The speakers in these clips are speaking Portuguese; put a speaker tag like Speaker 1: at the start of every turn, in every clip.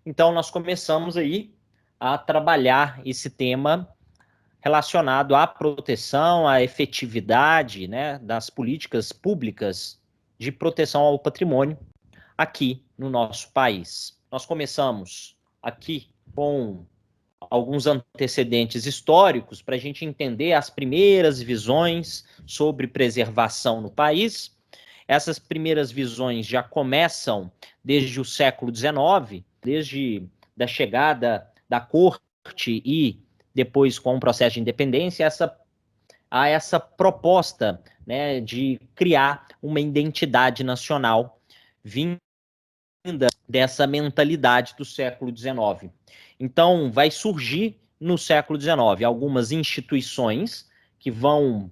Speaker 1: Então, nós começamos aí a trabalhar esse tema relacionado à proteção, à efetividade, né, das políticas públicas de proteção ao patrimônio aqui no nosso país. Nós começamos aqui com alguns antecedentes históricos para a gente entender as primeiras visões sobre preservação no país. Essas primeiras visões já começam desde o século XIX, desde a chegada da corte e depois com o processo de independência, essa proposta, né, de criar uma identidade nacional vinda dessa mentalidade do século XIX. Então, vai surgir no século XIX algumas instituições que vão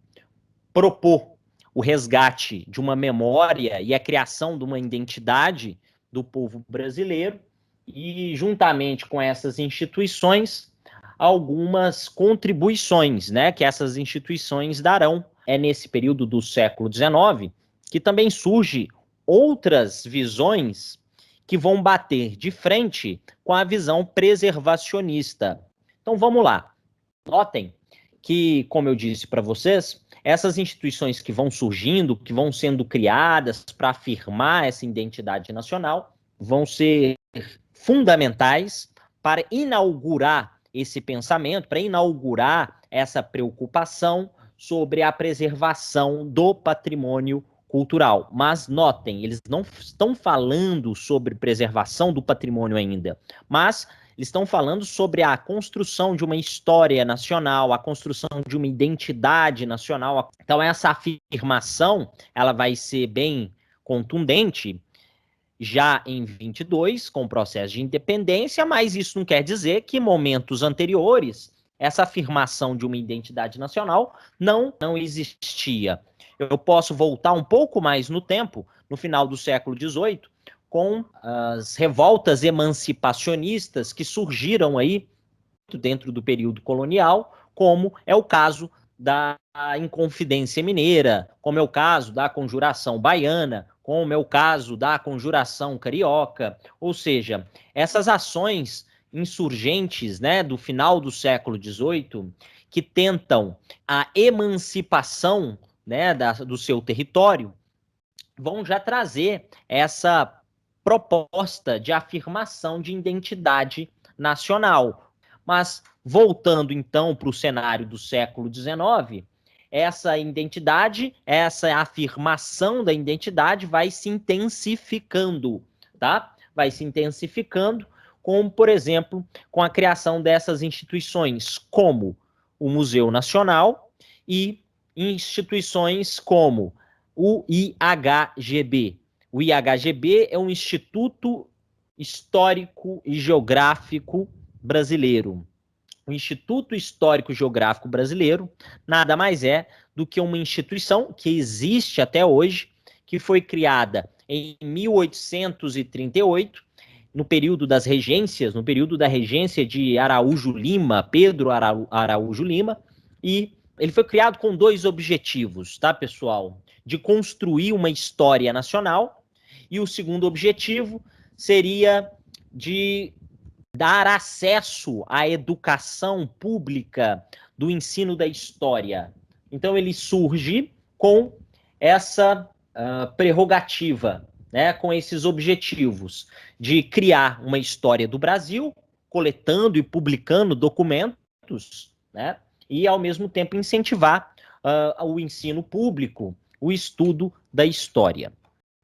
Speaker 1: propor o resgate de uma memória e a criação de uma identidade do povo brasileiro, e juntamente com essas instituições, algumas contribuições, né, que essas instituições darão. É nesse período do século XIX que também surge outras visões que vão bater de frente com a visão preservacionista. Então vamos lá. Notem que, como eu disse para vocês, essas instituições que vão surgindo, que vão sendo criadas para afirmar essa identidade nacional, vão ser fundamentais para inaugurar esse pensamento, para inaugurar essa preocupação sobre a preservação do patrimônio cultural. Mas notem, eles não estão falando sobre preservação do patrimônio ainda, mas eles estão falando sobre a construção de uma história nacional, a construção de uma identidade nacional. Então, essa afirmação, ela vai ser bem contundente já em 22, com o processo de independência, mas isso não quer dizer que em momentos anteriores essa afirmação de uma identidade nacional não existia. Eu posso voltar um pouco mais no tempo, no final do século XVIII, com as revoltas emancipacionistas que surgiram aí dentro do período colonial, como é o caso da Inconfidência Mineira, como é o caso da Conjuração Baiana, como é o caso da Conjuração Carioca. Ou seja, essas ações insurgentes, né, do final do século XVIII, que tentam a emancipação, né, do seu território, vão já trazer essa proposta de afirmação de identidade nacional. Mas, voltando então para o cenário do século XIX, essa identidade, essa afirmação da identidade vai se intensificando, tá? Vai se intensificando, como, por exemplo, com a criação dessas instituições, como o Museu Nacional e instituições como o IHGB. O IHGB é um Instituto Histórico e Geográfico Brasileiro. O Instituto Histórico e Geográfico Brasileiro nada mais é do que uma instituição que existe até hoje, que foi criada em 1838, no período das regências, no período da regência de Araújo Lima, Pedro Araújo Lima, e ele foi criado com dois objetivos, tá, pessoal? De construir uma história nacional, e o segundo objetivo seria de dar acesso à educação pública do ensino da história. Então ele surge com essa prerrogativa, né, com esses objetivos de criar uma história do Brasil, coletando e publicando documentos, né, e ao mesmo tempo incentivar o ensino público, o estudo da história.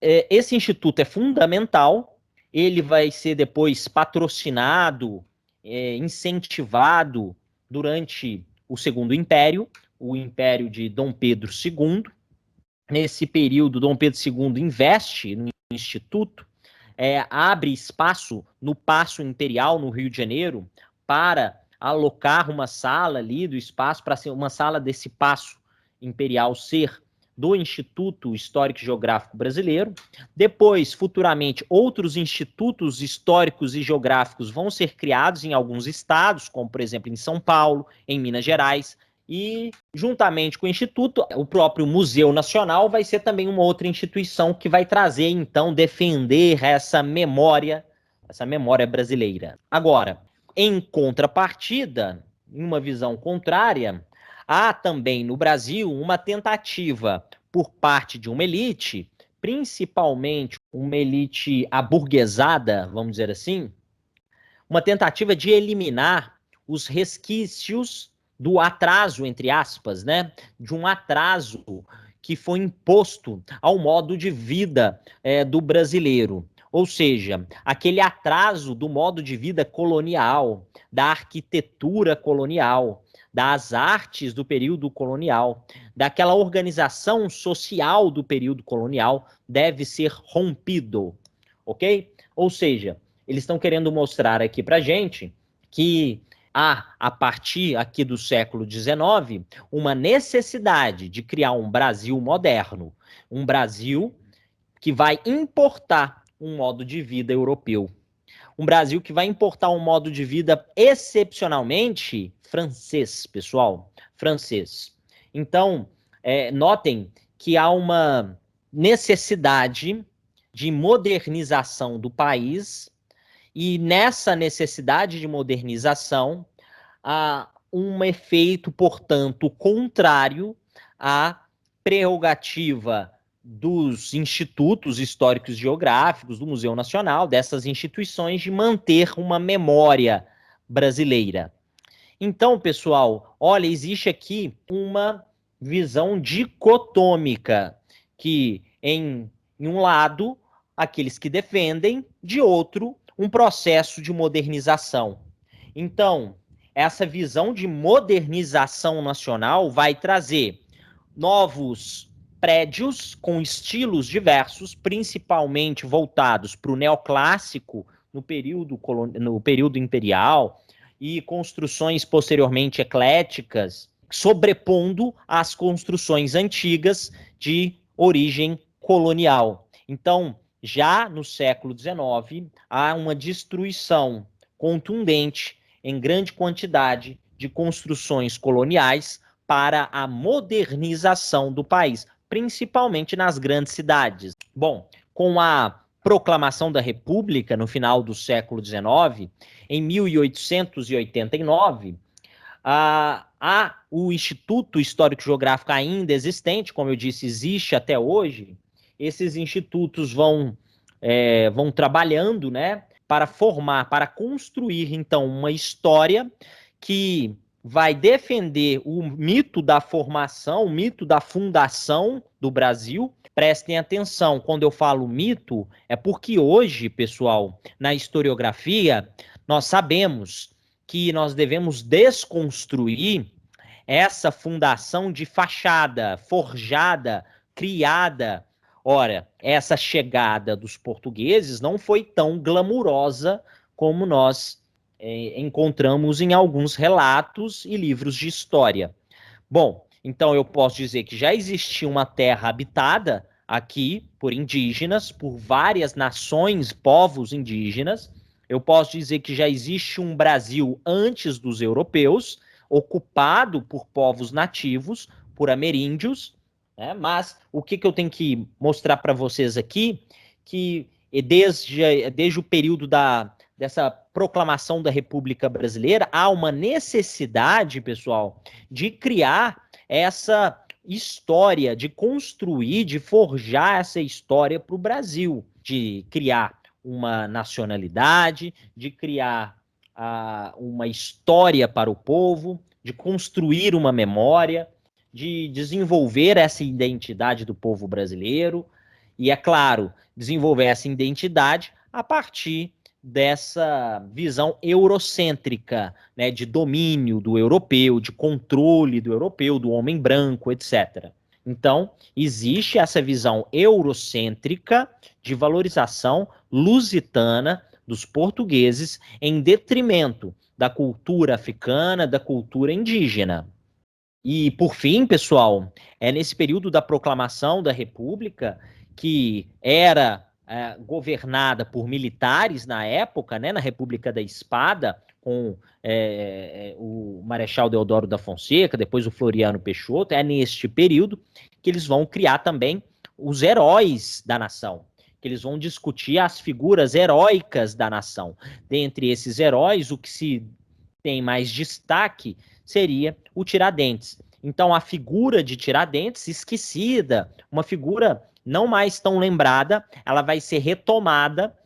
Speaker 1: Esse instituto é fundamental, ele vai ser depois patrocinado, incentivado durante o Segundo Império, o Império de Dom Pedro II. Nesse período, Dom Pedro II investe no Instituto, abre espaço no Paço Imperial, no Rio de Janeiro, para alocar uma sala ali do espaço, para ser uma sala desse Paço Imperial ser do Instituto Histórico e Geográfico Brasileiro. Depois, futuramente, outros institutos históricos e geográficos vão ser criados em alguns estados, como, por exemplo, em São Paulo, em Minas Gerais, e, juntamente com o Instituto, o próprio Museu Nacional vai ser também uma outra instituição que vai trazer, então, defender essa memória essa memória brasileira. Agora, em contrapartida, em uma visão contrária, há também no Brasil uma tentativa por parte de uma elite, principalmente uma elite aburguesada, vamos dizer assim, uma tentativa de eliminar os resquícios do atraso, entre aspas, né? De um atraso que foi imposto ao modo de vida do brasileiro. Ou seja, aquele atraso do modo de vida colonial, da arquitetura colonial, das artes do período colonial, daquela organização social do período colonial, deve ser rompido, ok? Ou seja, eles estão querendo mostrar aqui para a gente que há, a partir aqui do século XIX, uma necessidade de criar um Brasil moderno, um Brasil que vai importar um modo de vida europeu, um Brasil que vai importar um modo de vida excepcionalmente francês, pessoal, francês. Então, notem que há uma necessidade de modernização do país. E nessa necessidade de modernização, há um efeito, portanto, contrário à prerrogativa dos institutos históricos geográficos, do Museu Nacional, dessas instituições, de manter uma memória brasileira. Então, pessoal, olha, existe aqui uma visão dicotômica, que em um lado, aqueles que defendem, de outro, um processo de modernização. Então, essa visão de modernização nacional vai trazer novos prédios com estilos diversos, principalmente voltados para o neoclássico no período imperial, e construções posteriormente ecléticas, sobrepondo as construções antigas de origem colonial. Então, já no século XIX, há uma destruição contundente, em grande quantidade, de construções coloniais para a modernização do país, principalmente nas grandes cidades. Bom, com a proclamação da República no final do século XIX, em 1889, o Instituto Histórico-Geográfico ainda existente, como eu disse, existe até hoje. Esses institutos vão trabalhando, né, para formar, para construir, então, uma história que vai defender o mito da formação, o mito da fundação do Brasil. Prestem atenção, quando eu falo mito, é porque hoje, pessoal, na historiografia, nós sabemos que nós devemos desconstruir essa fundação de fachada, forjada, criada. Ora, essa chegada dos portugueses não foi tão glamurosa como nós encontramos em alguns relatos e livros de história. Bom, então eu posso dizer que já existia uma terra habitada aqui por indígenas, por várias nações, povos indígenas. Eu posso dizer que já existe um Brasil antes dos europeus, ocupado por povos nativos, por ameríndios, né? Mas o que eu tenho que mostrar para vocês aqui, que desde o período dessa proclamação da República Brasileira, há uma necessidade, pessoal, de criar essa história, de construir, de forjar essa história para o Brasil, de criar uma nacionalidade, de criar uma história para o povo, de construir uma memória, de desenvolver essa identidade do povo brasileiro e, é claro, desenvolver essa identidade a partir dessa visão eurocêntrica, né, de domínio do europeu, de controle do europeu, do homem branco, etc. Então, existe essa visão eurocêntrica de valorização lusitana dos portugueses em detrimento da cultura africana, da cultura indígena. E, por fim, pessoal, é nesse período da proclamação da República, que era governada por militares na época, né, na República da Espada, com o Marechal Deodoro da Fonseca, depois o Floriano Peixoto. É neste período que eles vão criar também os heróis da nação, que eles vão discutir as figuras heróicas da nação. Dentre esses heróis, o que se tem mais destaque seria o Tiradentes. Então, a figura de Tiradentes, esquecida, uma figura não mais tão lembrada, ela vai ser retomada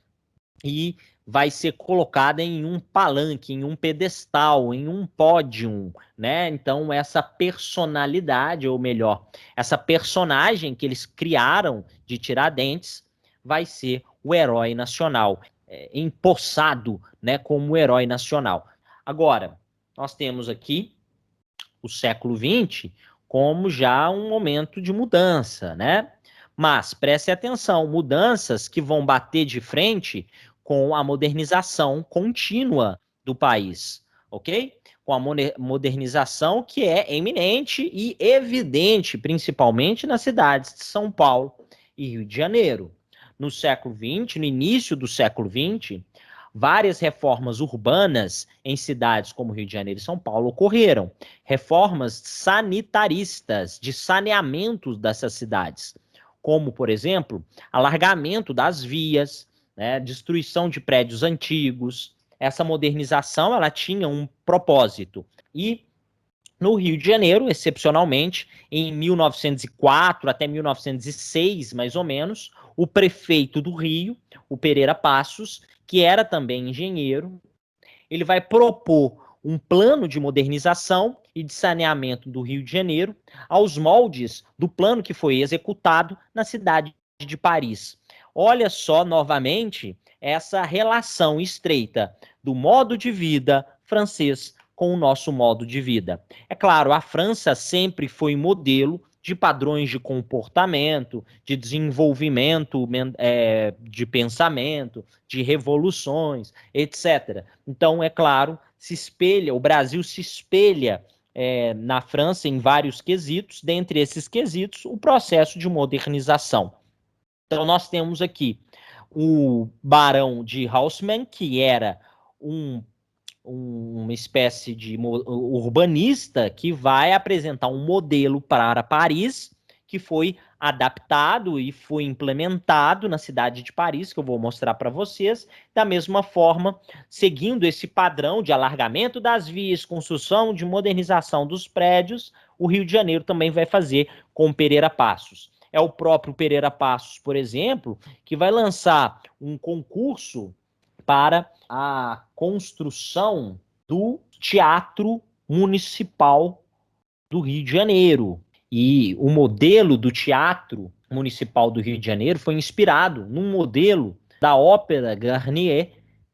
Speaker 1: e vai ser colocada em um palanque, em um pedestal, em um pódio, né? Então, essa personalidade, ou melhor, essa personagem que eles criaram de Tiradentes vai ser o herói nacional, empossado, né, como herói nacional. Agora, nós temos aqui o século XX como já um momento de mudança, né? Mas preste atenção, mudanças que vão bater de frente com a modernização contínua do país, ok? Com a modernização que é eminente e evidente, principalmente nas cidades de São Paulo e Rio de Janeiro. No século XX, no início do século XX, várias reformas urbanas em cidades como Rio de Janeiro e São Paulo ocorreram. Reformas sanitaristas, de saneamento dessas cidades, como, por exemplo, alargamento das vias, né, destruição de prédios antigos. Essa modernização ela tinha um propósito. E no Rio de Janeiro, excepcionalmente, em 1904 até 1906, mais ou menos, o prefeito do Rio, o Pereira Passos, que era também engenheiro, ele vai propor um plano de modernização e de saneamento do Rio de Janeiro aos moldes do plano que foi executado na cidade de Paris. Olha só, novamente, essa relação estreita do modo de vida francês com o nosso modo de vida. É claro, a França sempre foi modelo de padrões de comportamento, de desenvolvimento de pensamento, de revoluções, etc. Então, é claro, o Brasil se espelha na França em vários quesitos, dentre esses quesitos, o processo de modernização. Então, nós temos aqui o Barão de Haussmann, que era uma espécie de urbanista que vai apresentar um modelo para Paris, que foi adaptado e foi implementado na cidade de Paris, que eu vou mostrar para vocês, da mesma forma, seguindo esse padrão de alargamento das vias, construção de modernização dos prédios, o Rio de Janeiro também vai fazer com Pereira Passos. É o próprio Pereira Passos, por exemplo, que vai lançar um concurso para a construção do Teatro Municipal do Rio de Janeiro. E o modelo do Teatro Municipal do Rio de Janeiro foi inspirado num modelo da Ópera Garnier,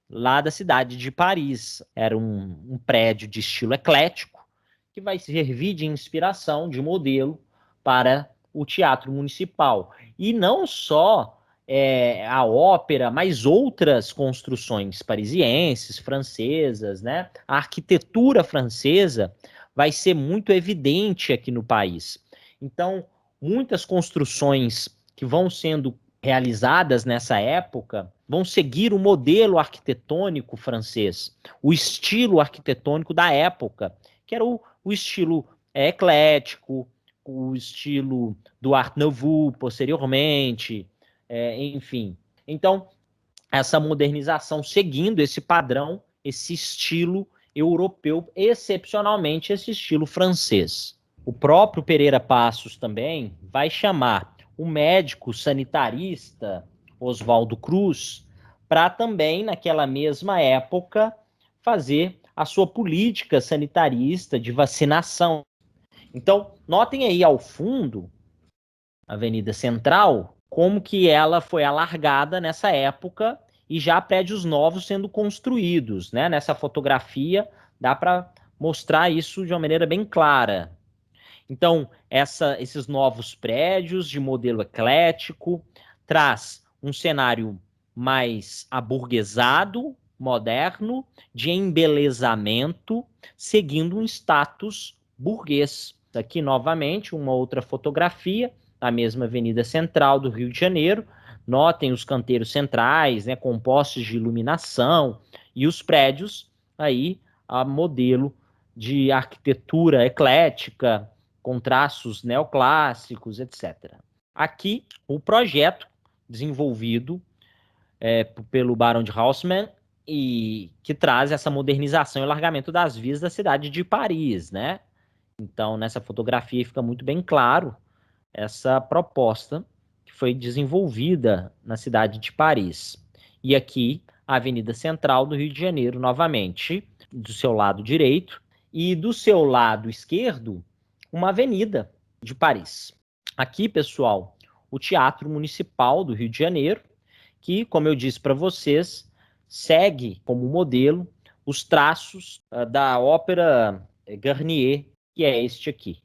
Speaker 1: lá da cidade de Paris. Era um prédio de estilo eclético que vai servir de inspiração, de modelo para o Teatro Municipal. E não só a ópera, mas outras construções parisienses, francesas, né? A arquitetura francesa vai ser muito evidente aqui no país. Então, muitas construções que vão sendo realizadas nessa época vão seguir o modelo arquitetônico francês, o estilo arquitetônico da época, que era o estilo eclético, o estilo do Art Nouveau posteriormente, enfim. Então, essa modernização seguindo esse padrão, esse estilo europeu, excepcionalmente esse estilo francês. O próprio Pereira Passos também vai chamar o médico sanitarista Oswaldo Cruz para também, naquela mesma época, fazer a sua política sanitarista de vacinação. Então, notem aí ao fundo, Avenida Central, como que ela foi alargada nessa época e já prédios novos sendo construídos, né? Nessa fotografia dá para mostrar isso de uma maneira bem clara. Então, esses novos prédios de modelo eclético traz um cenário mais aburguesado, moderno, de embelezamento, seguindo um status burguês. Aqui, novamente, uma outra fotografia da mesma Avenida Central do Rio de Janeiro. Notem os canteiros centrais, né, com postes de iluminação e os prédios aí a modelo de arquitetura eclética, com traços neoclássicos, etc. Aqui, o projeto desenvolvido pelo Barão de Haussmann e que traz essa modernização e alargamento das vias da cidade de Paris, né? Então, nessa fotografia fica muito bem claro essa proposta que foi desenvolvida na cidade de Paris. E aqui, a Avenida Central do Rio de Janeiro, novamente, do seu lado direito, e do seu lado esquerdo, uma avenida de Paris. Aqui, pessoal, o Teatro Municipal do Rio de Janeiro, que, como eu disse para vocês, segue como modelo os traços da Ópera Garnier, que é este aqui.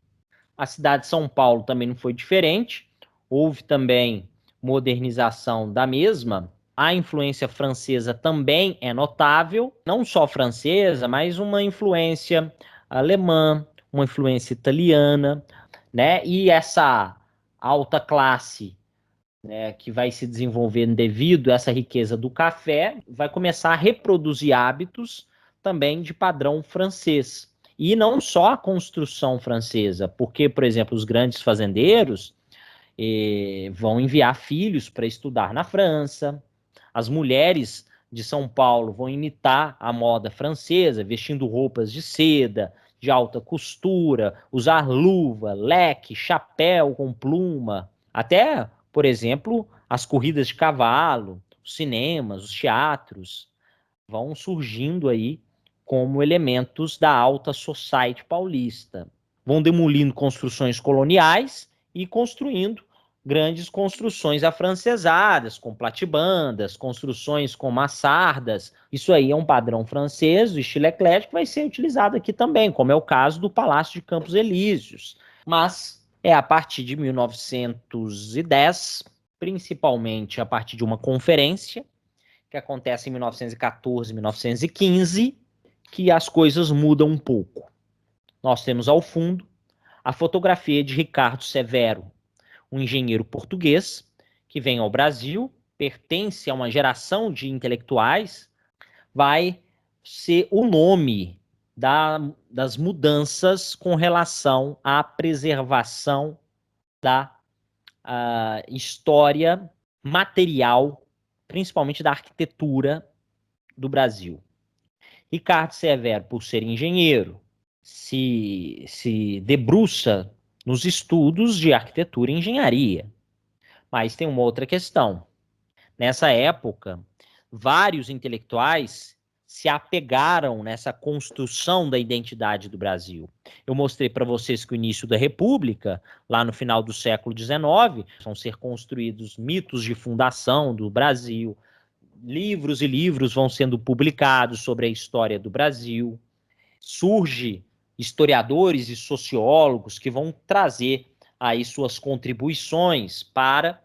Speaker 1: A cidade de São Paulo também não foi diferente, houve também modernização da mesma. A influência francesa também é notável, não só francesa, mas uma influência alemã, uma influência italiana, né? E essa alta classe, né, que vai se desenvolvendo devido a essa riqueza do café, vai começar a reproduzir hábitos também de padrão francês. E não só a construção francesa, porque, por exemplo, os grandes fazendeiros vão enviar filhos para estudar na França, as mulheres de São Paulo vão imitar a moda francesa, vestindo roupas de seda, de alta costura, usar luva, leque, chapéu com pluma, até, por exemplo, as corridas de cavalo, os cinemas, os teatros, vão surgindo aí como elementos da alta society paulista. Vão demolindo construções coloniais e construindo grandes construções afrancesadas, com platibandas, construções com mansardas. Isso aí é um padrão francês, o estilo eclético vai ser utilizado aqui também, como é o caso do Palácio de Campos Elíseos. Mas é a partir de 1910, principalmente a partir de uma conferência que acontece em 1914, 1915, que as coisas mudam um pouco. Nós temos ao fundo a fotografia de Ricardo Severo, um engenheiro português que vem ao Brasil, pertence a uma geração de intelectuais, vai ser o nome das mudanças com relação à preservação da história material, principalmente da arquitetura do Brasil. Ricardo Severo, por ser engenheiro, se debruça nos estudos de arquitetura e engenharia. Mas tem uma outra questão. Nessa época, vários intelectuais se apegaram nessa construção da identidade do Brasil. Eu mostrei para vocês que o início da República, lá no final do século XIX, vão ser construídos mitos de fundação do Brasil, livros e livros vão sendo publicados sobre a história do Brasil, surge historiadores e sociólogos que vão trazer aí suas contribuições para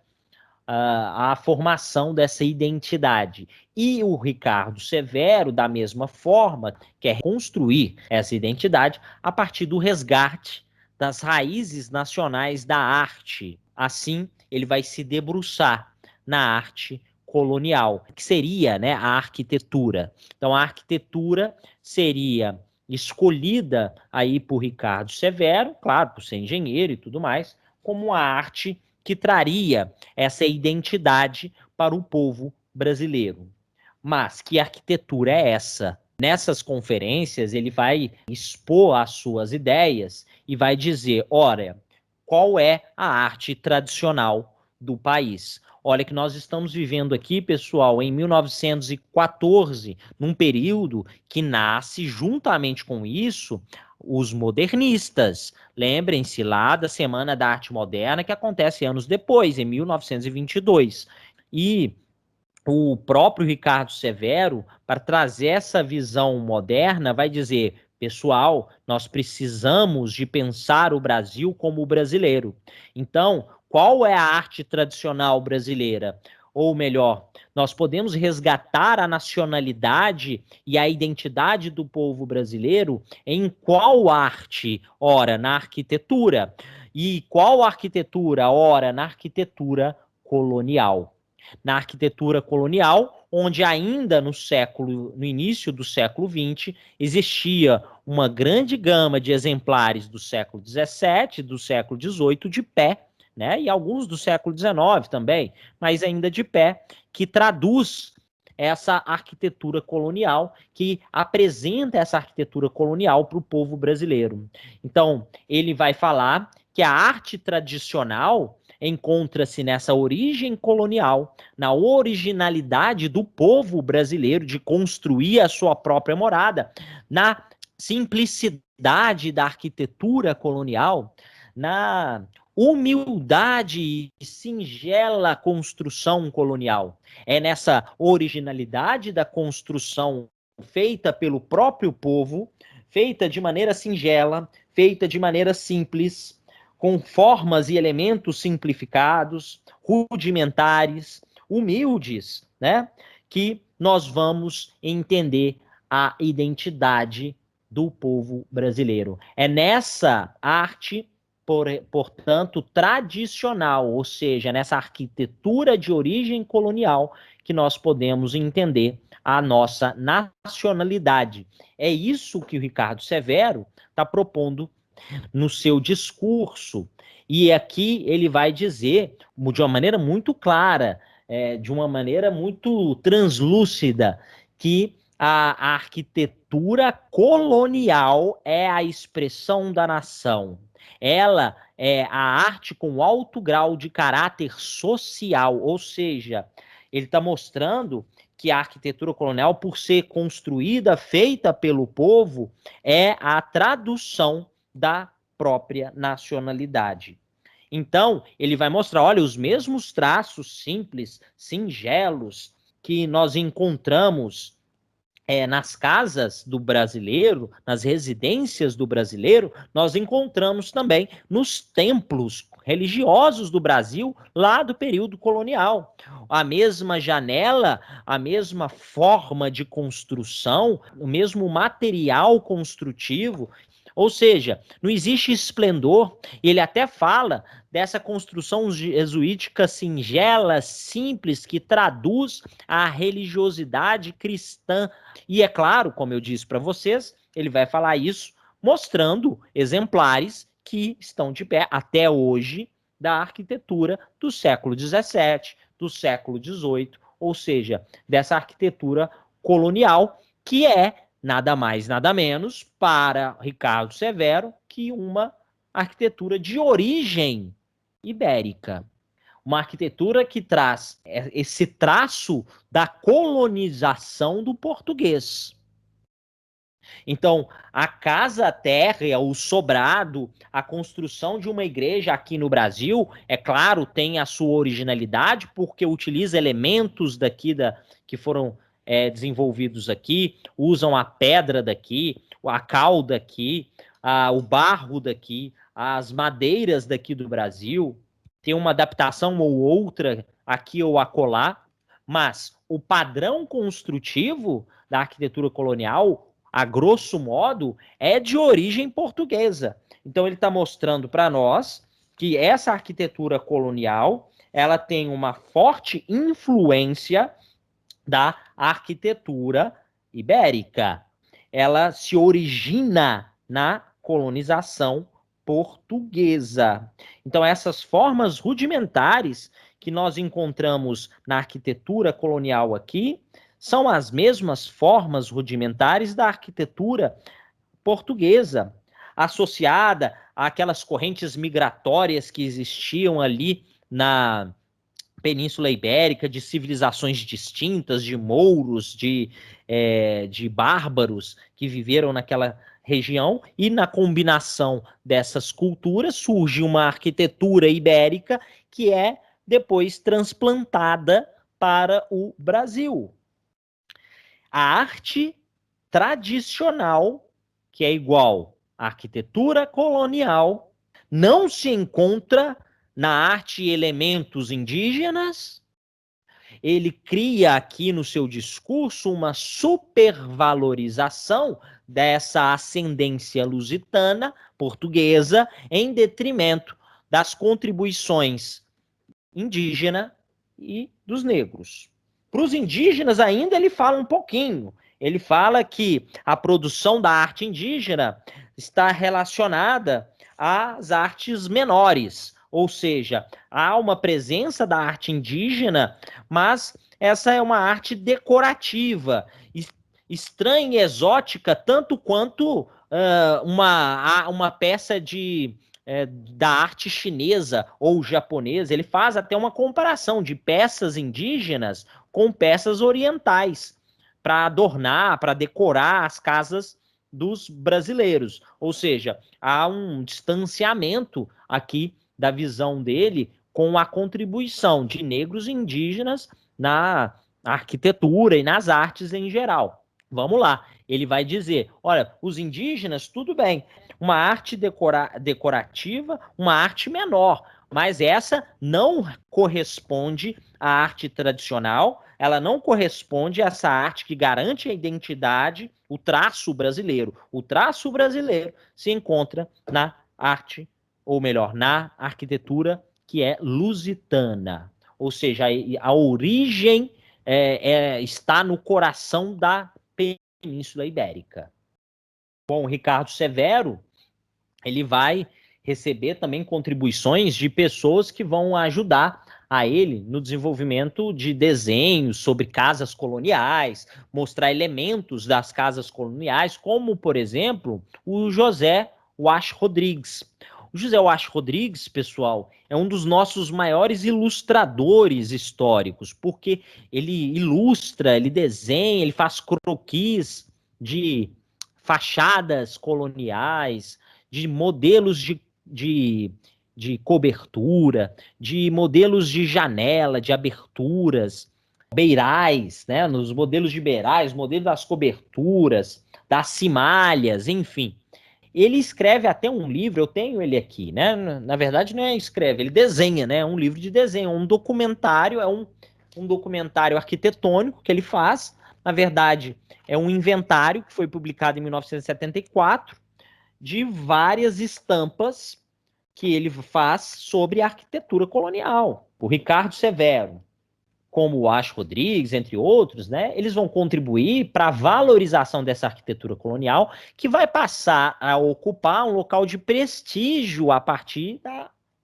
Speaker 1: a formação dessa identidade. E o Ricardo Severo, da mesma forma, quer construir essa identidade a partir do resgate das raízes nacionais da arte. Assim, ele vai se debruçar na arte colonial, que seria, né, a arquitetura. Então, a arquitetura seria escolhida aí por Ricardo Severo, claro, por ser engenheiro e tudo mais, como a arte que traria essa identidade para o povo brasileiro. Mas que arquitetura é essa? Nessas conferências, ele vai expor as suas ideias e vai dizer, olha, qual é a arte tradicional do país? Olha que nós estamos vivendo aqui, pessoal, em 1914, num período que nasce juntamente com isso os modernistas. Lembrem-se lá da Semana da Arte Moderna, que acontece anos depois, em 1922. E o próprio Ricardo Severo, para trazer essa visão moderna, vai dizer: pessoal, nós precisamos de pensar o Brasil como o brasileiro. Então, qual é a arte tradicional brasileira? Ou melhor, nós podemos resgatar a nacionalidade e a identidade do povo brasileiro em qual arte? Ora, na arquitetura. E qual arquitetura? Ora, na arquitetura colonial. Na arquitetura colonial, onde ainda no início do século XX, existia uma grande gama de exemplares do século XVII, do século XVIII, de pé né? E alguns do século XIX também, mas ainda de pé, que traduz essa arquitetura colonial, que apresenta essa arquitetura colonial para o povo brasileiro. Então, ele vai falar que a arte tradicional encontra-se nessa origem colonial, na originalidade do povo brasileiro de construir a sua própria morada, na simplicidade da arquitetura colonial, na humildade e singela construção colonial. É nessa originalidade da construção feita pelo próprio povo, feita de maneira singela, feita de maneira simples, com formas e elementos simplificados, rudimentares, humildes, né? Que nós vamos entender a identidade do povo brasileiro. É nessa arte, portanto, tradicional, ou seja, nessa arquitetura de origem colonial, que nós podemos entender a nossa nacionalidade. É isso que o Ricardo Severo está propondo no seu discurso. E aqui ele vai dizer, de uma maneira muito clara, de uma maneira muito translúcida, que a arquitetura colonial é a expressão da nação. Ela é a arte com alto grau de caráter social, ou seja, ele está mostrando que a arquitetura colonial, por ser construída, feita pelo povo, é a tradução da própria nacionalidade. Então, ele vai mostrar, olha, os mesmos traços simples, singelos, que nós encontramos nas casas do brasileiro, nas residências do brasileiro, nós encontramos também nos templos religiosos do Brasil, lá do período colonial. A mesma janela, a mesma forma de construção, o mesmo material construtivo. Ou seja, não existe esplendor. Ele até fala dessa construção jesuítica singela, simples, que traduz a religiosidade cristã. E é claro, como eu disse para vocês, ele vai falar isso mostrando exemplares que estão de pé até hoje da arquitetura do século XVII, do século XVIII, ou seja, dessa arquitetura colonial, que é nada mais, nada menos, para Ricardo Severo, que uma arquitetura de origem ibérica. Uma arquitetura que traz esse traço da colonização do português. Então, a casa térrea, o sobrado, a construção de uma igreja aqui no Brasil, é claro, tem a sua originalidade, porque utiliza elementos daqui que foram desenvolvidos aqui, usam a pedra daqui, a cal daqui, o barro daqui, as madeiras daqui do Brasil, tem uma adaptação ou outra aqui ou acolá, mas o padrão construtivo da arquitetura colonial, a grosso modo, é de origem portuguesa. Então ele está mostrando para nós que essa arquitetura colonial ela tem uma forte influência da arquitetura ibérica. Ela se origina na colonização portuguesa. Então essas formas rudimentares que nós encontramos na arquitetura colonial aqui são as mesmas formas rudimentares da arquitetura portuguesa, associada àquelas correntes migratórias que existiam ali na Península Ibérica, de civilizações distintas, de mouros, de bárbaros que viveram naquela região, e na combinação dessas culturas surge uma arquitetura ibérica que é depois transplantada para o Brasil. A arte tradicional, que é igual à arquitetura colonial, não se encontra na arte elementos indígenas. Ele cria aqui no seu discurso uma supervalorização dessa ascendência lusitana, portuguesa, em detrimento das contribuições indígena e dos negros. Para os indígenas ainda ele fala um pouquinho. Ele fala que a produção da arte indígena está relacionada às artes menores, Ou seja, há uma presença da arte indígena, mas essa é uma arte decorativa, estranha e exótica, tanto quanto uma peça da arte chinesa ou japonesa. Ele faz até uma comparação de peças indígenas com peças orientais para adornar, para decorar as casas dos brasileiros. Ou seja, há um distanciamento aqui da visão dele com a contribuição de negros e indígenas na arquitetura e nas artes em geral. Vamos lá, ele vai dizer, olha, os indígenas, tudo bem, uma arte decorativa, uma arte menor, mas essa não corresponde à arte tradicional, ela não corresponde a essa arte que garante a identidade, o traço brasileiro. O traço brasileiro se encontra na arte, ou melhor, na arquitetura que é lusitana. Ou seja, a origem está no coração da Península Ibérica. Bom, o Ricardo Severo, ele vai receber também contribuições de pessoas que vão ajudar a ele no desenvolvimento de desenhos sobre casas coloniais, mostrar elementos das casas coloniais, como, por exemplo, o José Wash Rodrigues. O José Wash Rodrigues, pessoal, é um dos nossos maiores ilustradores históricos, porque ele ilustra, ele desenha, ele faz croquis de fachadas coloniais, de modelos de cobertura, de modelos de janela, de aberturas, beirais, né? Nos modelos de beirais, modelos das coberturas, das cimalhas, enfim. Ele escreve até um livro, eu tenho ele aqui, né? Na verdade, não é escreve, ele desenha, né? Um livro de desenho, um documentário, um documentário arquitetônico que ele faz. Na verdade, é um inventário que foi publicado em 1974 de várias estampas que ele faz sobre a arquitetura colonial. O Ricardo Severo, como o Ash Rodrigues, entre outros, né, eles vão contribuir para a valorização dessa arquitetura colonial, que vai passar a ocupar um local de prestígio a partir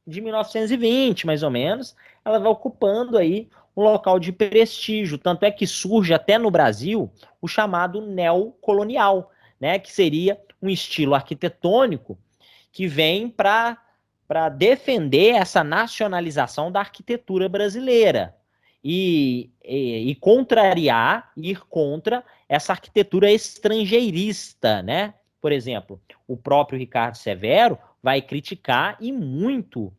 Speaker 1: de 1920, mais ou menos. Ela vai ocupando aí um local de prestígio, tanto é que surge até no Brasil o chamado neocolonial, né, que seria um estilo arquitetônico que vem para defender essa nacionalização da arquitetura brasileira e contrariar, ir contra essa arquitetura estrangeirista, né? Por exemplo, o próprio Ricardo Severo vai criticar e muito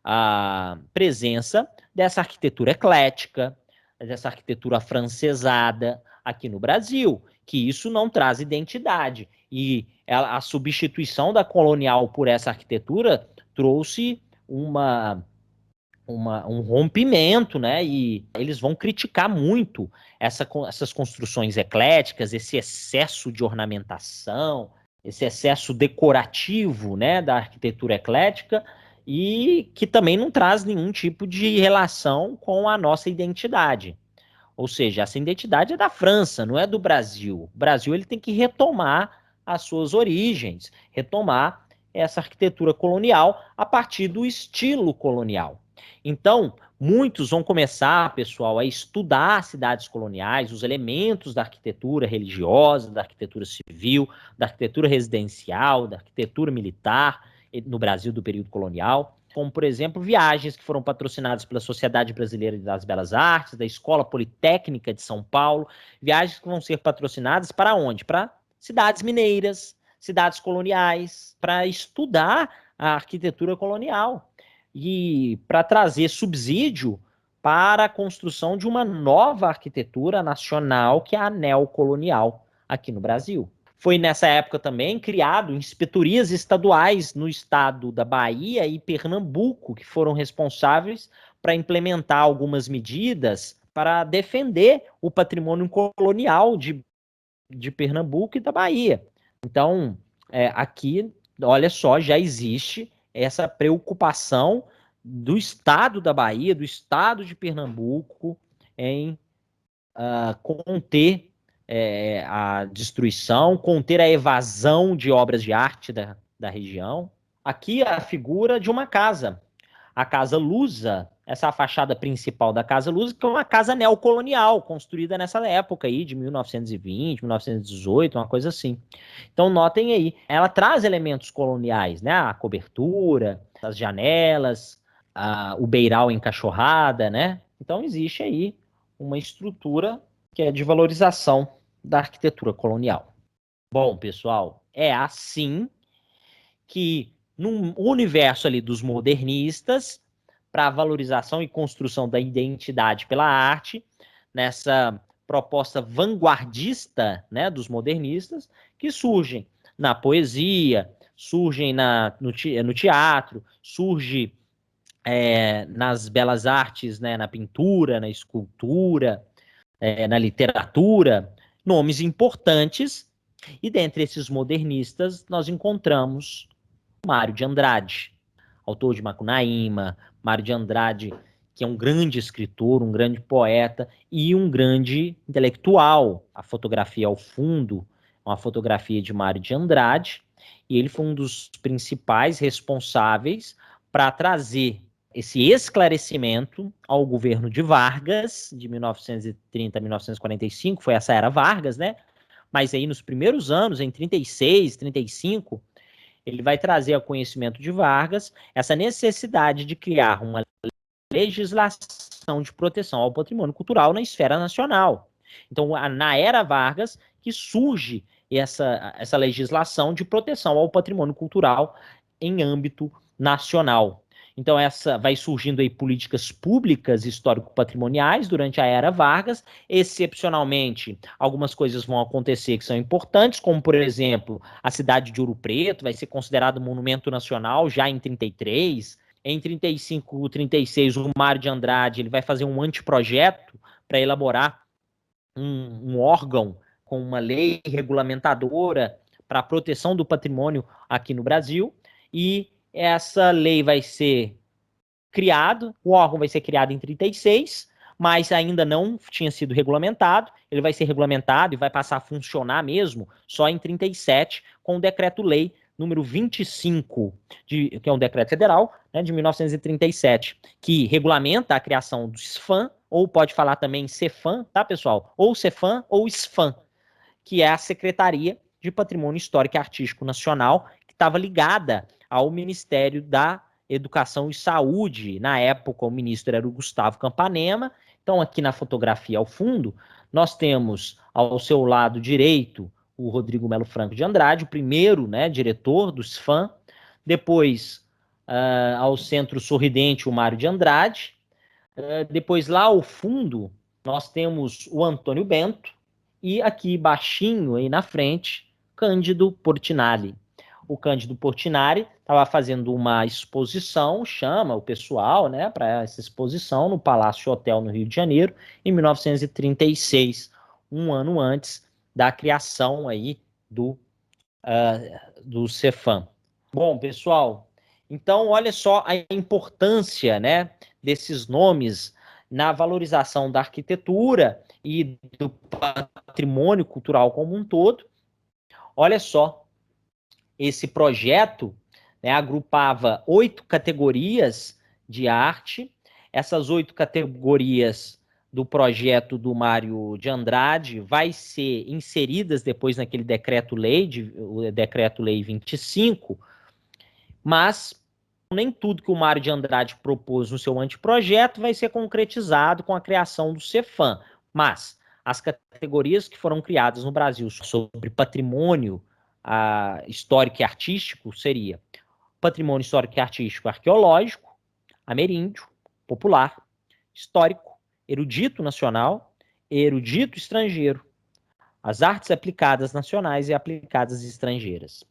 Speaker 1: a presença dessa arquitetura eclética, dessa arquitetura afrancesada aqui no Brasil, que isso não traz identidade. E a substituição da colonial por essa arquitetura trouxe um rompimento, né? E eles vão criticar muito essas construções ecléticas, esse excesso de ornamentação, esse excesso decorativo, né, da arquitetura eclética, e que também não traz nenhum tipo de relação com a nossa identidade. Ou seja, essa identidade é da França, não é do Brasil. O Brasil ele tem que retomar as suas origens, retomar essa arquitetura colonial a partir do estilo colonial. Então, muitos vão começar, pessoal, a estudar cidades coloniais, os elementos da arquitetura religiosa, da arquitetura civil, da arquitetura residencial, da arquitetura militar no Brasil do período colonial, como, por exemplo, viagens que foram patrocinadas pela Sociedade Brasileira das Belas Artes, da Escola Politécnica de São Paulo, viagens que vão ser patrocinadas para onde? Para cidades mineiras, cidades coloniais, para estudar a arquitetura colonial e para trazer subsídio para a construção de uma nova arquitetura nacional, que é a neocolonial aqui no Brasil. Foi nessa época também criado inspetorias estaduais no estado da Bahia e Pernambuco, que foram responsáveis para implementar algumas medidas para defender o patrimônio colonial de Pernambuco e da Bahia. Então, aqui, olha só, já existe essa preocupação do estado da Bahia, do estado de Pernambuco, em conter a destruição, conter a evasão de obras de arte da região. Aqui a figura de uma casa. a Casa Lusa, essa é a fachada principal da Casa Lusa, que é uma casa neocolonial, construída nessa época aí, de 1920, 1918, uma coisa assim. Então, notem aí, ela traz elementos coloniais, né? A cobertura, as janelas, o beiral encaixorrada, né? Então, existe aí uma estrutura que é de valorização da arquitetura colonial. Bom, pessoal, é assim que no universo ali dos modernistas, para a valorização e construção da identidade pela arte, nessa proposta vanguardista, né, dos modernistas, que surgem na poesia, surgem no teatro, surge nas belas artes, né, na pintura, na escultura, na literatura, nomes importantes, e dentre esses modernistas nós encontramos Mário de Andrade, autor de Macunaíma, Mário de Andrade, que é um grande escritor, um grande poeta e um grande intelectual. A fotografia ao fundo, uma fotografia de Mário de Andrade, e ele foi um dos principais responsáveis para trazer esse esclarecimento ao governo de Vargas, de 1930 a 1945, foi essa era Vargas, né? Mas aí nos primeiros anos, em 36, 35, ele vai trazer ao conhecimento de Vargas essa necessidade de criar uma legislação de proteção ao patrimônio cultural na esfera nacional. Então, na era Vargas, que surge essa legislação de proteção ao patrimônio cultural em âmbito nacional. Então, essa vai surgindo aí políticas públicas histórico-patrimoniais durante a era Vargas. Excepcionalmente, algumas coisas vão acontecer que são importantes, como, por exemplo, a cidade de Ouro Preto vai ser considerado monumento nacional já em 33. Em 35, 36, o Mário de Andrade ele vai fazer um anteprojeto para elaborar um órgão com uma lei regulamentadora para a proteção do patrimônio aqui no Brasil, e essa lei vai ser criado, o órgão vai ser criado em 36, mas ainda não tinha sido regulamentado. Ele vai ser regulamentado e vai passar a funcionar mesmo só em 37, com o decreto-lei número 25, que é um decreto federal, né, de 1937, que regulamenta a criação do SFAM, ou pode falar também CEFAM, tá, pessoal? Ou CEFAM ou SFAM, que é a Secretaria de Patrimônio Histórico e Artístico Nacional, que estava ligada ao Ministério da Educação e Saúde. Na época, o ministro era o Gustavo Campanema. Então, aqui na fotografia ao fundo, nós temos ao seu lado direito o Rodrigo Melo Franco de Andrade, o primeiro, né, diretor do SFAM. Depois, ao centro sorridente, o Mário de Andrade. Depois, lá ao fundo, nós temos o Antônio Bento. E aqui, baixinho, aí na frente, Cândido Portinari. O Cândido Portinari estava fazendo uma exposição, chama o pessoal, né, para essa exposição no Palácio Hotel no Rio de Janeiro, em 1936, um ano antes da criação aí do Cefam. Bom, pessoal, então olha só a importância, né, desses nomes na valorização da arquitetura e do patrimônio cultural como um todo. Olha só, esse projeto, né, agrupava 8 categorias de arte. Essas 8 categorias do projeto do Mário de Andrade vai ser inseridas depois naquele decreto-lei, o decreto-lei 25, mas nem tudo que o Mário de Andrade propôs no seu anteprojeto vai ser concretizado com a criação do Cefam. Mas as categorias que foram criadas no Brasil sobre patrimônio histórico e artístico seria patrimônio histórico e artístico arqueológico, ameríndio, popular, histórico, erudito nacional, erudito estrangeiro, as artes aplicadas nacionais e aplicadas estrangeiras.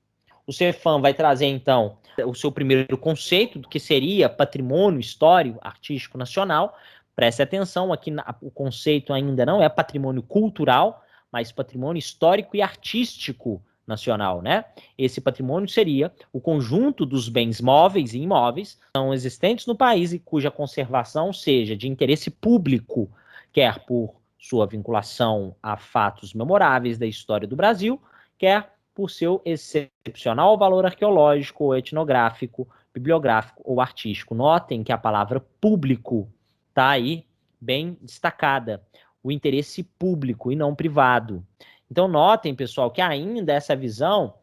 Speaker 1: O Cefam vai trazer, então, o seu primeiro conceito do que seria patrimônio histórico artístico nacional. Preste atenção, aqui o conceito ainda não é patrimônio cultural, mas patrimônio histórico e artístico nacional, né? Esse patrimônio seria o conjunto dos bens móveis e imóveis que são existentes no país e cuja conservação seja de interesse público, quer por sua vinculação a fatos memoráveis da história do Brasil, quer por seu excepcional valor arqueológico ou etnográfico, bibliográfico ou artístico. Notem que a palavra público está aí bem destacada. O interesse público e não privado. Então, notem, pessoal, que ainda essa visão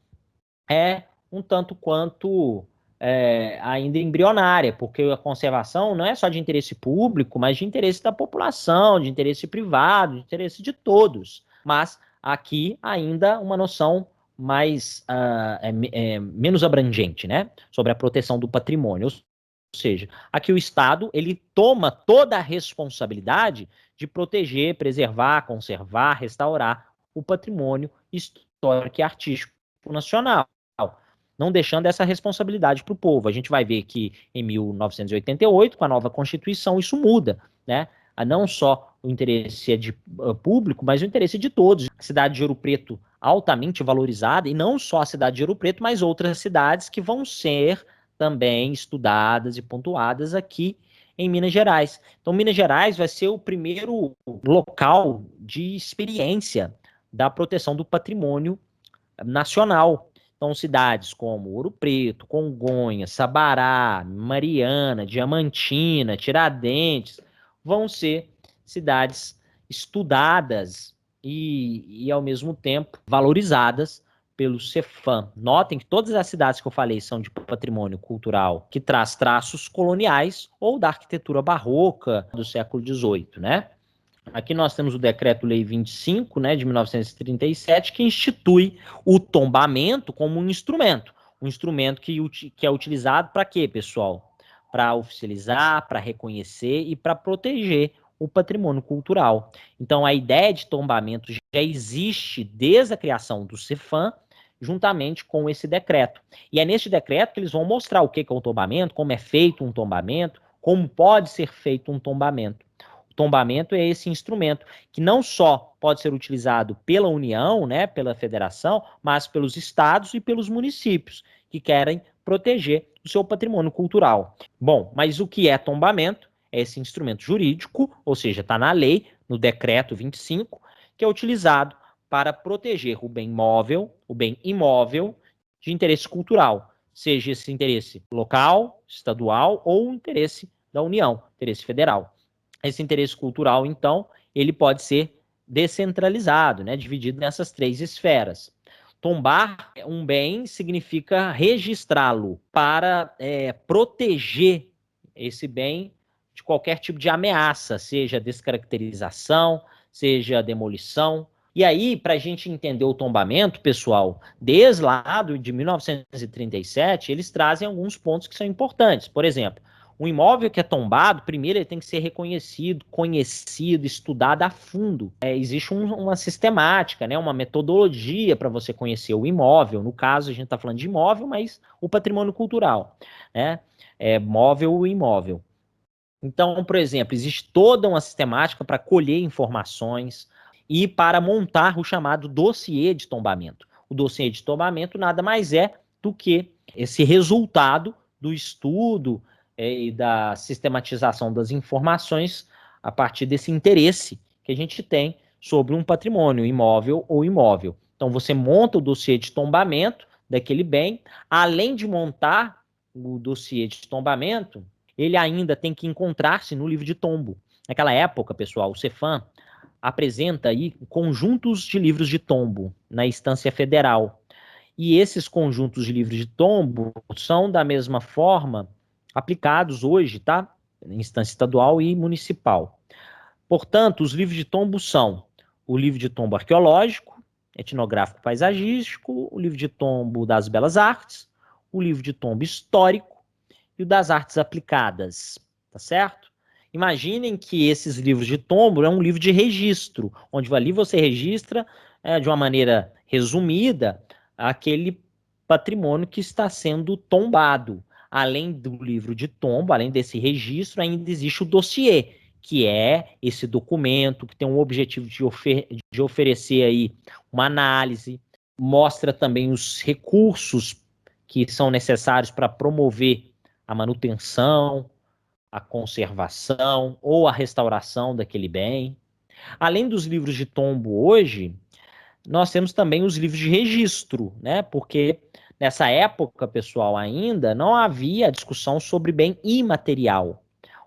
Speaker 1: é um tanto quanto ainda embrionária, porque a conservação não é só de interesse público, mas de interesse da população, de interesse privado, de interesse de todos. Mas aqui ainda uma noção mais menos abrangente, né, sobre a proteção do patrimônio. Ou seja, aqui o Estado ele toma toda a responsabilidade de proteger, preservar, conservar, restaurar o patrimônio histórico e artístico nacional, não deixando essa responsabilidade para o povo. A gente vai ver que em 1988, com a nova Constituição, isso muda, né? Não só o interesse público, mas o interesse de todos. A cidade de Ouro Preto altamente valorizada, e não só a cidade de Ouro Preto, mas outras cidades que vão ser também estudadas e pontuadas aqui em Minas Gerais. Então, Minas Gerais vai ser o primeiro local de experiência da proteção do patrimônio nacional. Então, cidades como Ouro Preto, Congonhas, Sabará, Mariana, Diamantina, Tiradentes, vão ser cidades estudadas e ao mesmo tempo, valorizadas pelo Cefam. Notem que todas as cidades que eu falei são de patrimônio cultural que traz traços coloniais ou da arquitetura barroca do século XVIII, né? Aqui nós temos o Decreto-Lei 25, né, de 1937, que institui o tombamento como um instrumento que é utilizado para quê, pessoal? Para oficializar, para reconhecer e para proteger o patrimônio cultural. Então, a ideia de tombamento já existe desde a criação do Cefam, juntamente com esse decreto. E é neste decreto que eles vão mostrar o que é um tombamento, como é feito um tombamento, como pode ser feito um tombamento. Tombamento é esse instrumento que não só pode ser utilizado pela União, né, pela federação, mas pelos estados e pelos municípios que querem proteger o seu patrimônio cultural. Bom, mas o que é tombamento? É esse instrumento jurídico, ou seja, está na lei, no decreto 25, que é utilizado para proteger o bem móvel, o bem imóvel de interesse cultural, seja esse interesse local, estadual ou interesse da União, interesse federal. Esse interesse cultural, então, ele pode ser descentralizado, né, dividido nessas três esferas. Tombar um bem significa registrá-lo para proteger esse bem de qualquer tipo de ameaça, seja descaracterização, seja demolição. E aí, para a gente entender o tombamento, pessoal, desde lá de 1937, eles trazem alguns pontos que são importantes. Por exemplo, um imóvel que é tombado, primeiro ele tem que ser reconhecido, conhecido, estudado a fundo. Existe uma sistemática, né, uma metodologia para você conhecer o imóvel. No caso, a gente está falando de imóvel, mas o patrimônio cultural, né? Móvel ou imóvel. Então, por exemplo, existe toda uma sistemática para colher informações e para montar o chamado dossiê de tombamento. O dossiê de tombamento nada mais é do que esse resultado do estudo e da sistematização das informações a partir desse interesse que a gente tem sobre um patrimônio imóvel ou imóvel. Então, você monta o dossiê de tombamento daquele bem, além de montar o dossiê de tombamento, ele ainda tem que encontrar-se no livro de tombo. Naquela época, pessoal, o Cefam apresenta aí conjuntos de livros de tombo na instância federal. E esses conjuntos de livros de tombo são, da mesma forma, aplicados hoje, tá? Em instância estadual e municipal. Portanto, os livros de tombo são o livro de tombo arqueológico, etnográfico paisagístico, o livro de tombo das belas artes, o livro de tombo histórico e o das artes aplicadas, tá certo? Imaginem que esses livros de tombo é um livro de registro, onde ali você registra de uma maneira resumida aquele patrimônio que está sendo tombado. Além do livro de tombo, além desse registro, ainda existe o dossiê, que é esse documento que tem o objetivo de oferecer aí uma análise, mostra também os recursos que são necessários para promover a manutenção, a conservação ou a restauração daquele bem. Além dos livros de tombo hoje, nós temos também os livros de registro, né? Porque Nessa época, pessoal, ainda não havia discussão sobre bem imaterial.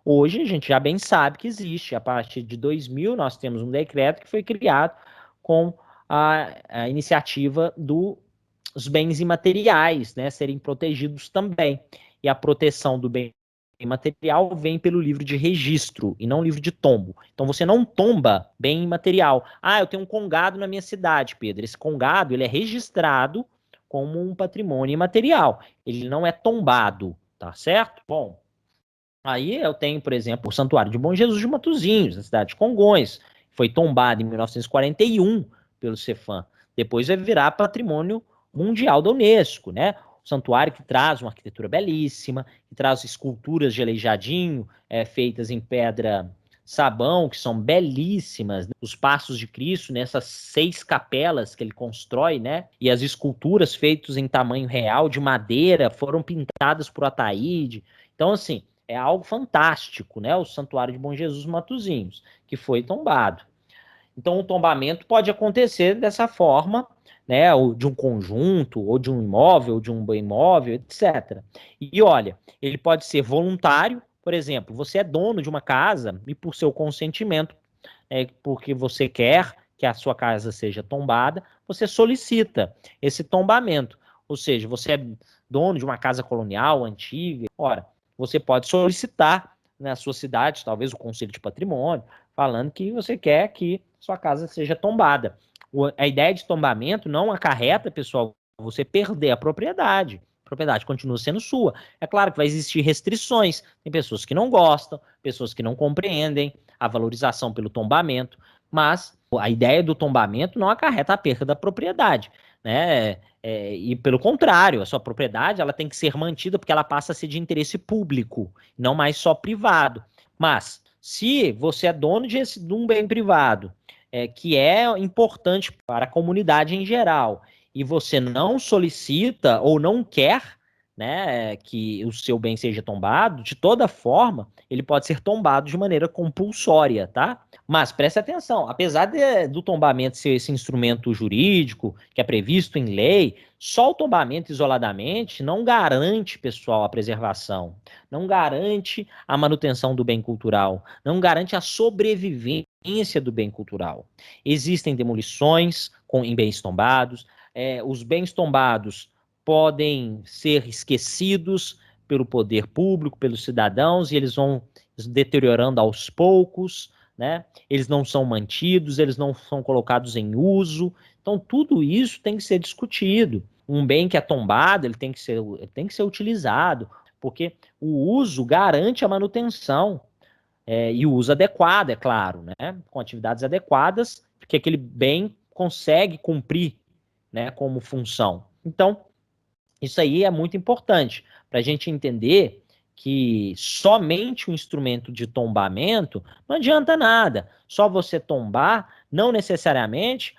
Speaker 1: Hoje a gente já bem sabe que existe. A partir de 2000, nós temos um decreto que foi criado com a iniciativa dos bens imateriais, né, serem protegidos também. E a proteção do bem imaterial vem pelo livro de registro e não livro de tombo. Então você não tomba bem imaterial. Ah, eu tenho um congado na minha cidade, Pedro. Esse congado ele é registrado como um patrimônio imaterial. Ele não é tombado, tá certo? Bom, aí eu tenho, por exemplo, o Santuário de Bom Jesus de Matosinhos, na cidade de Congonhas. Foi tombado em 1941 pelo Cefam. Depois vai virar patrimônio mundial da Unesco, né? O santuário que traz uma arquitetura belíssima, que traz esculturas de Aleijadinho, feitas em pedra sabão, que são belíssimas, né? Os Passos de Cristo, nessas 6 capelas que ele constrói, né? E as esculturas feitas em tamanho real, de madeira, foram pintadas por Ataíde. Então, assim, é algo fantástico, né? O Santuário de Bom Jesus Matosinhos, que foi tombado. Então, o tombamento pode acontecer dessa forma, né? Ou de um conjunto, ou de um imóvel, ou de um bem imóvel, etc. E olha, ele pode ser voluntário, por exemplo, você é dono de uma casa e por seu consentimento, porque você quer que a sua casa seja tombada, você solicita esse tombamento. Ou seja, você é dono de uma casa colonial antiga, ora, você pode solicitar na sua cidade, talvez o Conselho de Patrimônio, falando que você quer que sua casa seja tombada. A ideia de tombamento não acarreta, pessoal, você perder a propriedade. A propriedade continua sendo sua. É claro que vai existir restrições. Tem pessoas que não gostam, pessoas que não compreendem a valorização pelo tombamento, mas a ideia do tombamento não acarreta a perda da propriedade, né? E pelo contrário, a sua propriedade ela tem que ser mantida porque ela passa a ser de interesse público, não mais só privado. Mas se você é dono de um bem privado, que é importante para a comunidade em geral, e você não solicita ou não quer, né, que o seu bem seja tombado, de toda forma, ele pode ser tombado de maneira compulsória, tá? Mas preste atenção, apesar do tombamento ser esse instrumento jurídico que é previsto em lei, só o tombamento isoladamente não garante, pessoal, a preservação, não garante a manutenção do bem cultural, não garante a sobrevivência do bem cultural. Existem demolições em bens tombados, os bens tombados podem ser esquecidos pelo poder público, pelos cidadãos, e eles vão deteriorando aos poucos, né? Eles não são mantidos, eles não são colocados em uso. Então, tudo isso tem que ser discutido. Um bem que é tombado, ele tem que ser utilizado, porque o uso garante a manutenção, e o uso adequado, é claro, né? Com atividades adequadas, porque aquele bem consegue cumprir, né, como função. Então, isso aí é muito importante para a gente entender que somente o instrumento de tombamento não adianta nada. Só você tombar não necessariamente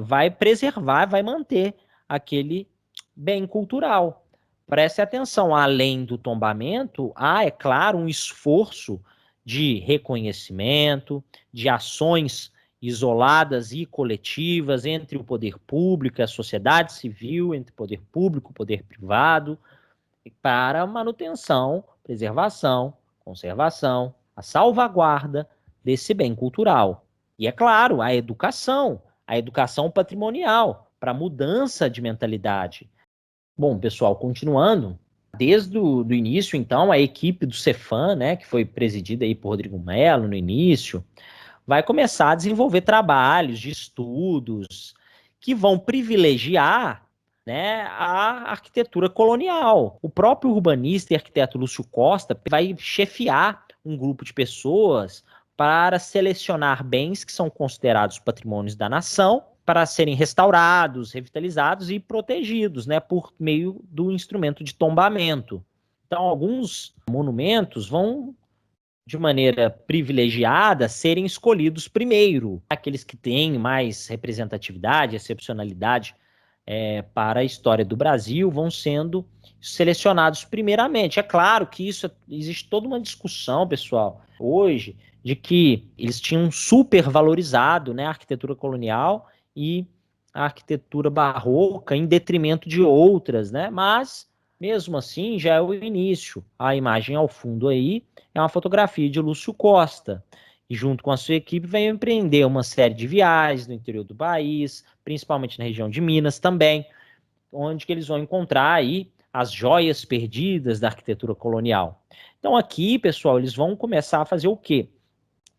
Speaker 1: vai preservar, vai manter aquele bem cultural. Preste atenção, além do tombamento, há, é claro, um esforço de reconhecimento, de ações isoladas e coletivas entre o poder público e a sociedade civil, entre o poder público e o poder privado, para a manutenção, preservação, conservação, a salvaguarda desse bem cultural. E é claro, a educação patrimonial, para mudança de mentalidade. Bom, pessoal, continuando, desde o do início, então, a equipe do Cefam, né, que foi presidida aí por Rodrigo Mello no início, vai começar a desenvolver trabalhos de estudos que vão privilegiar, né, a arquitetura colonial. O próprio urbanista e arquiteto Lúcio Costa vai chefiar um grupo de pessoas para selecionar bens que são considerados patrimônios da nação para serem restaurados, revitalizados e protegidos, né, por meio do instrumento de tombamento. Então, alguns monumentos vão de maneira privilegiada, serem escolhidos primeiro. Aqueles que têm mais representatividade, excepcionalidade para a história do Brasil vão sendo selecionados primeiramente. É claro que existe toda uma discussão, pessoal, hoje, de que eles tinham supervalorizado, né, a arquitetura colonial e a arquitetura barroca em detrimento de outras, né? Mas, mesmo assim, já é o início. A imagem ao fundo aí é uma fotografia de Lúcio Costa, e junto com a sua equipe veio empreender uma série de viagens no interior do país, principalmente na região de Minas também, onde que eles vão encontrar aí as joias perdidas da arquitetura colonial. Então aqui, pessoal, eles vão começar a fazer o quê?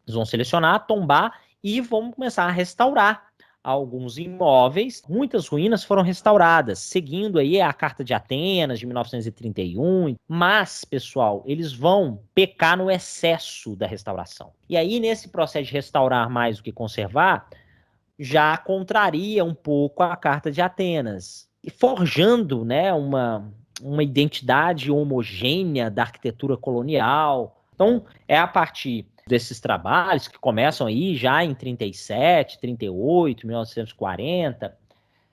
Speaker 1: Eles vão selecionar, tombar e vão começar a restaurar alguns imóveis. Muitas ruínas foram restauradas, seguindo aí a Carta de Atenas de 1931. Mas, pessoal, eles vão pecar no excesso da restauração. E aí, nesse processo de restaurar mais do que conservar, já contraria um pouco a Carta de Atenas, e forjando, né, uma identidade homogênea da arquitetura colonial. Então, é a partir desses trabalhos que começam aí já em 37, 38, 1940,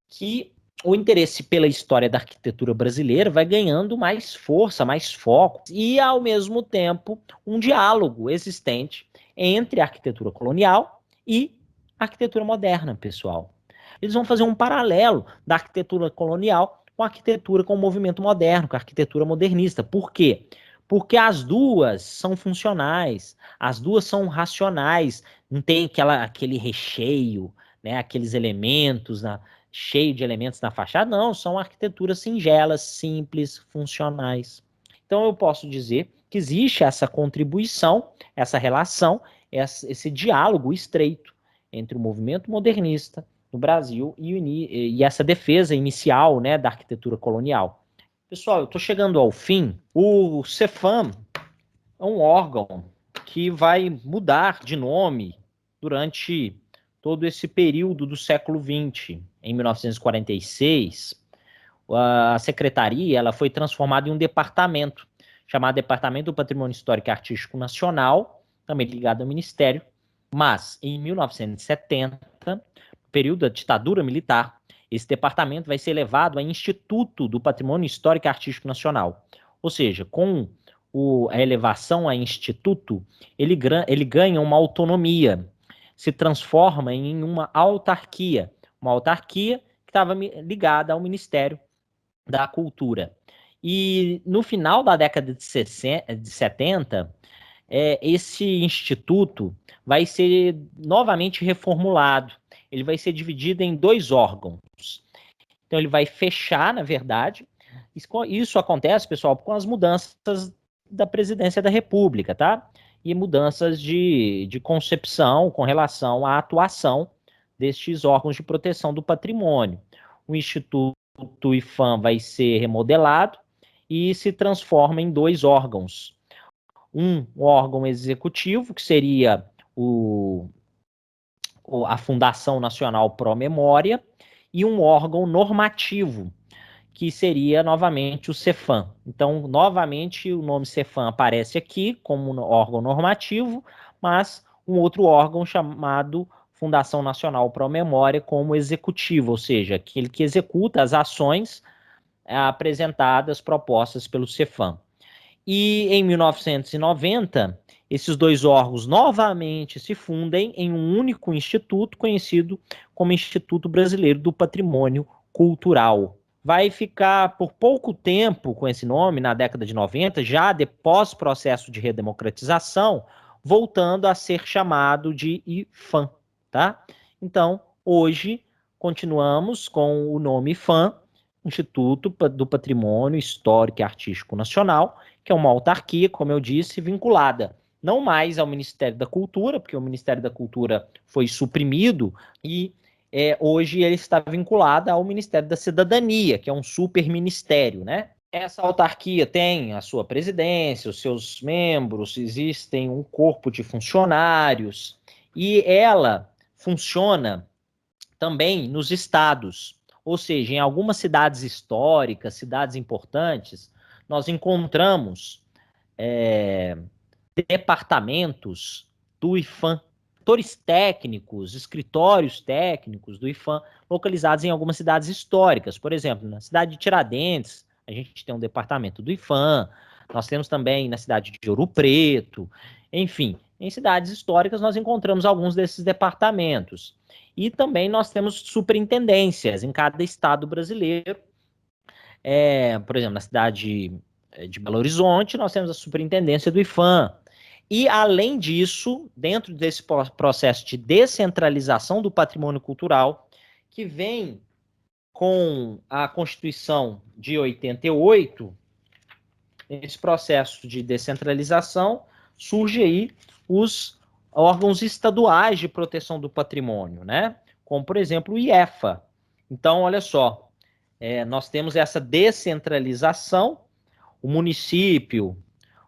Speaker 1: que o interesse pela história da arquitetura brasileira vai ganhando mais força, mais foco, e, ao mesmo tempo, um diálogo existente entre a arquitetura colonial e a arquitetura moderna, pessoal. Eles vão fazer um paralelo da arquitetura colonial com a arquitetura com o movimento moderno, com a arquitetura modernista. Por quê? Porque as duas são funcionais, as duas são racionais, não tem aquele recheio, né, aqueles elementos cheio de elementos na fachada, não, são arquiteturas singelas, simples, funcionais. Então eu posso dizer que existe essa contribuição, essa relação, esse diálogo estreito entre o movimento modernista no Brasil e essa defesa inicial, né, da arquitetura colonial. Pessoal, eu estou chegando ao fim. O Cefam é um órgão que vai mudar de nome durante todo esse período do século XX. Em 1946, a secretaria ela foi transformada em um departamento, chamado Departamento do Patrimônio Histórico e Artístico Nacional, também ligado ao Ministério. Mas, em 1970, período da ditadura militar, esse departamento vai ser elevado a Instituto do Patrimônio Histórico e Artístico Nacional. Ou seja, com a elevação a instituto, ele ganha uma autonomia, se transforma em uma autarquia que estava ligada ao Ministério da Cultura. E no final da década de 70, esse instituto vai ser novamente reformulado. Ele vai ser dividido em dois órgãos. Então ele vai fechar, na verdade. Isso acontece, pessoal, com as mudanças da presidência da República, tá? E mudanças de concepção com relação à atuação destes órgãos de proteção do patrimônio. O Instituto IPHAN vai ser remodelado e se transforma em dois órgãos. Um órgão executivo, que seria a Fundação Nacional Pro Memória, e um órgão normativo, que seria novamente o Cefam. Então, novamente, o nome Cefam aparece aqui como órgão normativo, mas um outro órgão chamado Fundação Nacional Pro Memória como executivo, ou seja, aquele que executa as ações apresentadas, propostas pelo Cefam. E em 1990, esses dois órgãos novamente se fundem em um único instituto conhecido como Instituto Brasileiro do Patrimônio Cultural. Vai ficar por pouco tempo com esse nome, na década de 90, já depois processo de redemocratização, voltando a ser chamado de IPHAN, tá? Então, hoje, continuamos com o nome IPHAN, Instituto do Patrimônio Histórico e Artístico Nacional, que é uma autarquia, como eu disse, vinculada não mais ao Ministério da Cultura, porque o Ministério da Cultura foi suprimido, e hoje ele está vinculado ao Ministério da Cidadania, que é um superministério, né? Essa autarquia tem a sua presidência, os seus membros, existem um corpo de funcionários, e ela funciona também nos estados. Ou seja, em algumas cidades históricas, cidades importantes, nós encontramos departamentos do IPHAN, setores técnicos, escritórios técnicos do IPHAN, localizados em algumas cidades históricas. Por exemplo, na cidade de Tiradentes, a gente tem um departamento do IPHAN, nós temos também na cidade de Ouro Preto, enfim, Em cidades históricas, nós encontramos alguns desses departamentos. E também nós temos superintendências em cada estado brasileiro. Por exemplo, na cidade de Belo Horizonte, nós temos a superintendência do IPHAN. E, além disso, dentro desse processo de descentralização do patrimônio cultural, que vem com a Constituição de 88, nesse processo de descentralização, surge aí os órgãos estaduais de proteção do patrimônio, né? Como, por exemplo, o IEFA. Então, olha só, nós temos essa descentralização, o município,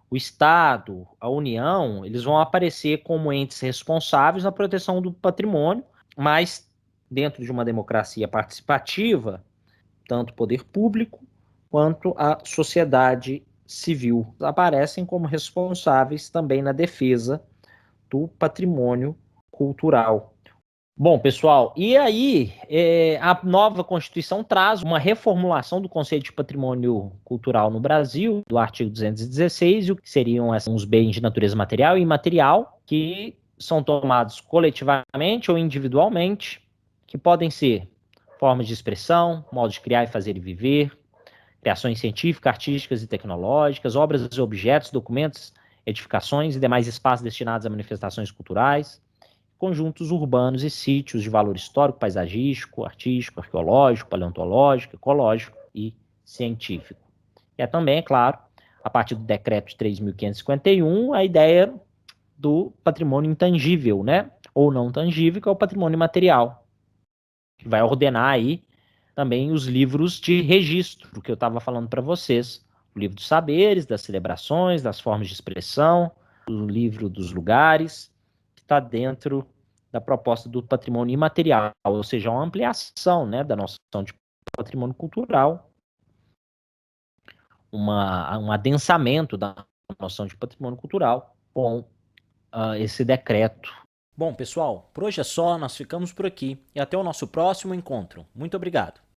Speaker 1: o Estado, a União, eles vão aparecer como entes responsáveis na proteção do patrimônio, mas dentro de uma democracia participativa, tanto o poder público quanto a sociedade civil aparecem como responsáveis também na defesa do patrimônio cultural. Bom, pessoal, e aí a nova Constituição traz uma reformulação do conceito de patrimônio cultural no Brasil, do artigo 216, e o que seriam os bens de natureza material e imaterial, que são tomados coletivamente ou individualmente, que podem ser formas de expressão, modos de criar e fazer e viver, criações científicas, artísticas e tecnológicas, obras e objetos, documentos, edificações e demais espaços destinados a manifestações culturais, conjuntos urbanos e sítios de valor histórico, paisagístico, artístico, arqueológico, paleontológico, ecológico e científico. E também, é claro, a partir do decreto de 3.551, a ideia do patrimônio intangível, né? Ou não tangível, que é o patrimônio material, que vai ordenar aí também os livros de registro, que eu estava falando para vocês. O livro dos saberes, das celebrações, das formas de expressão, o livro dos lugares, que está dentro da proposta do patrimônio imaterial, ou seja, uma ampliação, né, da noção de patrimônio cultural, um adensamento da noção de patrimônio cultural com esse decreto. Bom, pessoal, por hoje é só, nós ficamos por aqui e até o nosso próximo encontro. Muito obrigado.